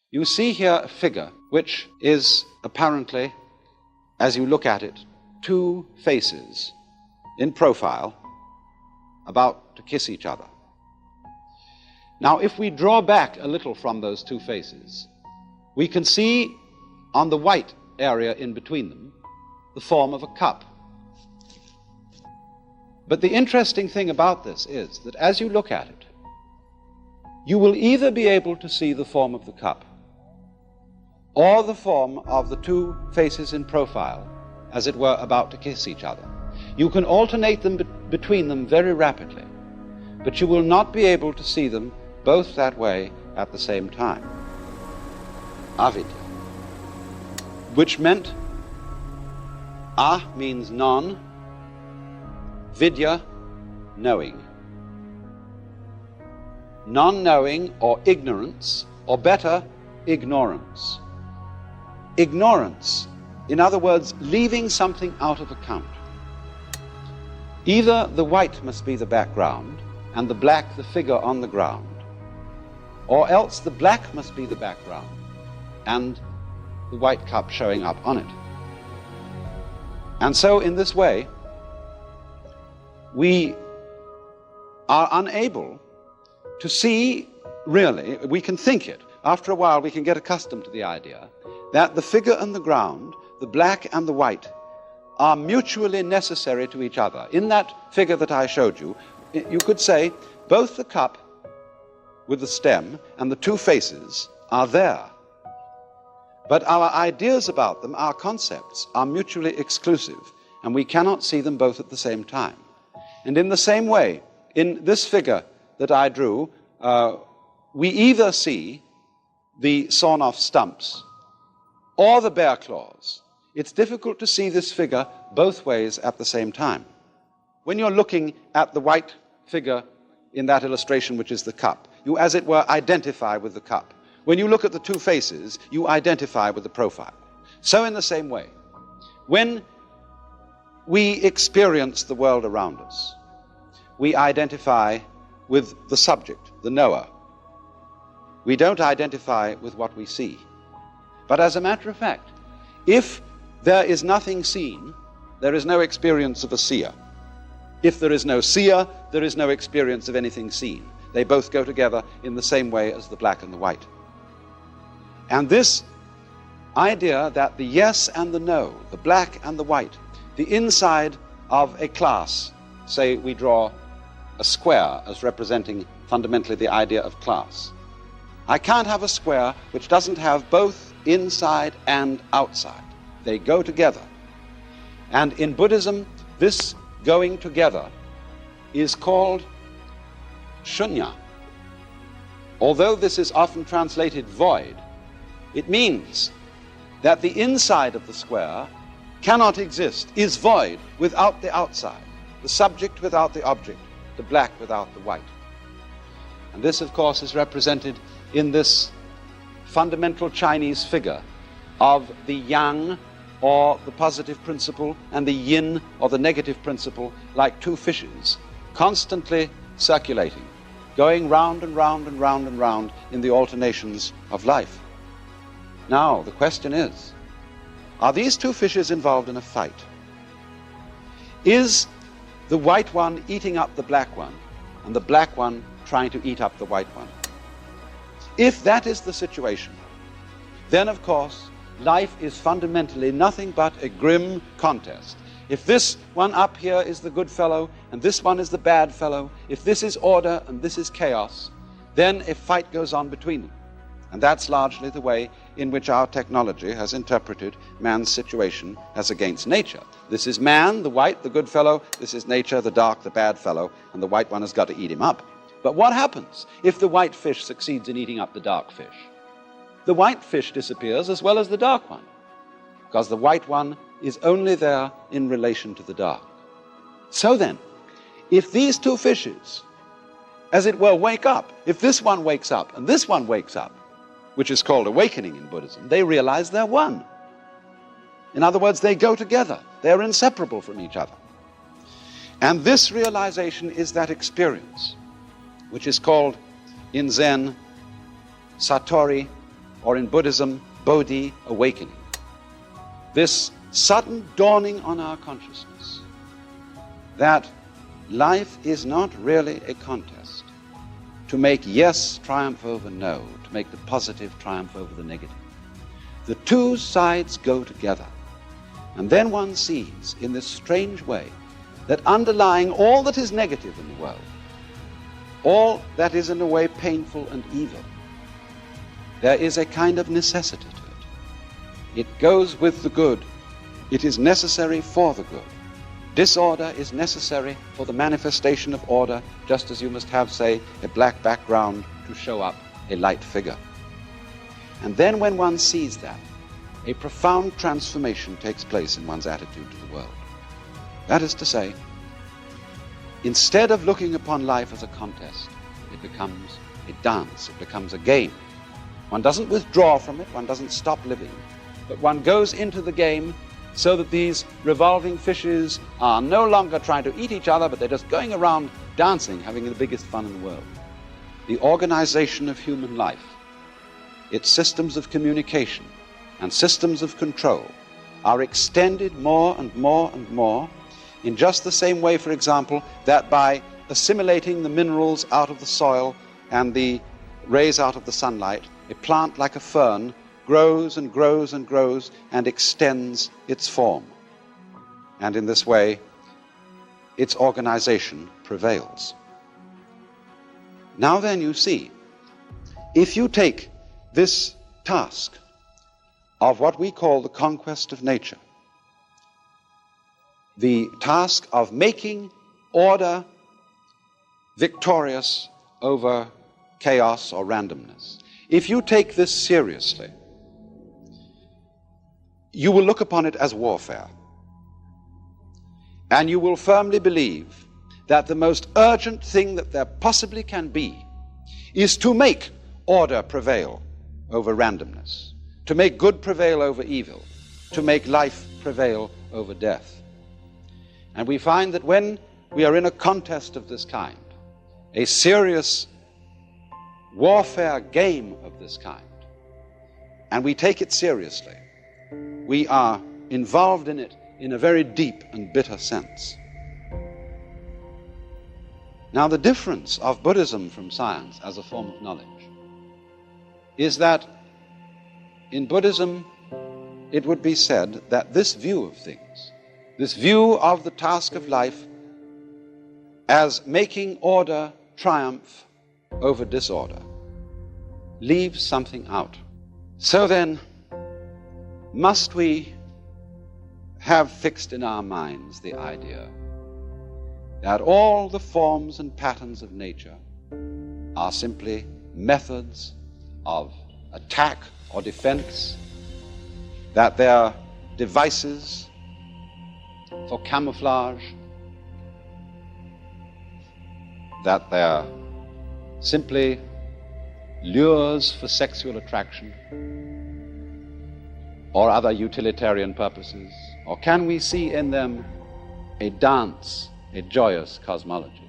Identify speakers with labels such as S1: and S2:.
S1: You see here a figure which is apparently, as you look at it, two faces in profile about to kiss each other. Now, if we draw back a little from those two faces, we can see on the white area in between them the form of a cup. But the interesting thing about this is that as you look at it, you will either be able to see the form of the cup or the form of the two faces in profile, as it were, about to kiss each other. You can alternate them between them very rapidly, but you will not be able to see them both that way at the same time. Avidya, which meant means non, vidya, knowing. Non-knowing or ignorance, or better, ignorance. Ignorance, in other words, leaving something out of account. Either the white must be the background and the black the figure on the ground, or else the black must be the background and the white cup showing up on it. And so in this way, we are unable to see really, we can think it. After a while we can get accustomed to the idea that the figure and the ground, the black and the white, are mutually necessary to each other. In that figure that I showed you, you could say both the cup with the stem and the two faces are there. But our ideas about them, our concepts, are mutually exclusive, and we cannot see them both at the same time. And in the same way, in this figure that I drew, we either see the sawn-off stumps or the bear claws. It's difficult to see this figure both ways at the same time. When you're looking at the white figure in that illustration, which is the cup, you, as it were, identify with the cup. When you look at the two faces, you identify with the profile. So in the same way, when we experience the world around us, we identify with the subject, the knower. We don't identify with what we see. But as a matter of fact, if there is nothing seen, there is no experience of a seer. If there is no seer, there is no experience of anything seen. They both go together in the same way as the black and the white. And this idea that the yes and the no, the black and the white, the inside of a class, say we draw a square as representing fundamentally the idea of class. I can't have a square which doesn't have both inside and outside. They go together. And in Buddhism, this going together is called shunya. Although this is often translated void, it means that the inside of the square cannot exist, is void without the outside, the subject without the object, the black without the white. And this, of course, is represented in this fundamental Chinese figure of the yang, or the positive principle, and the yin, or the negative principle, like two fishes, constantly circulating, going round and round and round and round in the alternations of life. Now, the question is, are these two fishes involved in a fight? Is the white one eating up the black one, and the black one trying to eat up the white one? If that is the situation, then of course life is fundamentally nothing but a grim contest. If this one up here is the good fellow and this one is the bad fellow, if this is order and this is chaos, then a fight goes on between them. And that's largely the way in which our technology has interpreted man's situation as against nature. This is man, the white, the good fellow. This is nature, the dark, the bad fellow. And the white one has got to eat him up. But what happens if the white fish succeeds in eating up the dark fish? The white fish disappears as well as the dark one, because the white one is only there in relation to the dark. So then, if these two fishes, as it were, wake up, if this one wakes up and this one wakes up, which is called awakening in Buddhism, they realize they're one. In other words, they go together. They're inseparable from each other. And this realization is that experience, which is called in Zen Satori or in Buddhism, Bodhi awakening. This sudden dawning on our consciousness that life is not really a contest to make yes triumph over no, to make the positive triumph over the negative. The two sides go together. And then one sees in this strange way that underlying all that is negative in the world, all that is in a way painful and evil, there is a kind of necessity to it. It goes with the good. It is necessary for the good. Disorder is necessary for the manifestation of order, just as you must have, say, a black background to show up a light figure. And then when one sees that, a profound transformation takes place in one's attitude to the world. That is to say, instead of looking upon life as a contest, it becomes a dance, it becomes a game. One doesn't withdraw from it, one doesn't stop living, but one goes into the game so that these revolving fishes are no longer trying to eat each other, but they're just going around dancing, having the biggest fun in the world. The organization of human life, its systems of communication and systems of control are extended more and more and more in just the same way, for example, that by assimilating the minerals out of the soil and the rays out of the sunlight, a plant like a fern grows and grows and grows and extends its form. And in this way, its organization prevails. Now then, you see, if you take this task of what we call the conquest of nature, the task of making order victorious over chaos or randomness, if you take this seriously, you will look upon it as warfare. And you will firmly believe that the most urgent thing that there possibly can be is to make order prevail over randomness, to make good prevail over evil, to make life prevail over death. And we find that when we are in a contest of this kind, a serious warfare game of this kind, and we take it seriously, we are involved in it in a very deep and bitter sense. Now, the difference of Buddhism from science as a form of knowledge is that in Buddhism, it would be said that this view of things, this view of the task of life as making order triumph over disorder, leaves something out. So then, must we have fixed in our minds the idea that all the forms and patterns of nature are simply methods of attack or defense, that they're devices for camouflage, that they're simply lures for sexual attraction or other utilitarian purposes? Or can we see in them a dance, a joyous cosmology?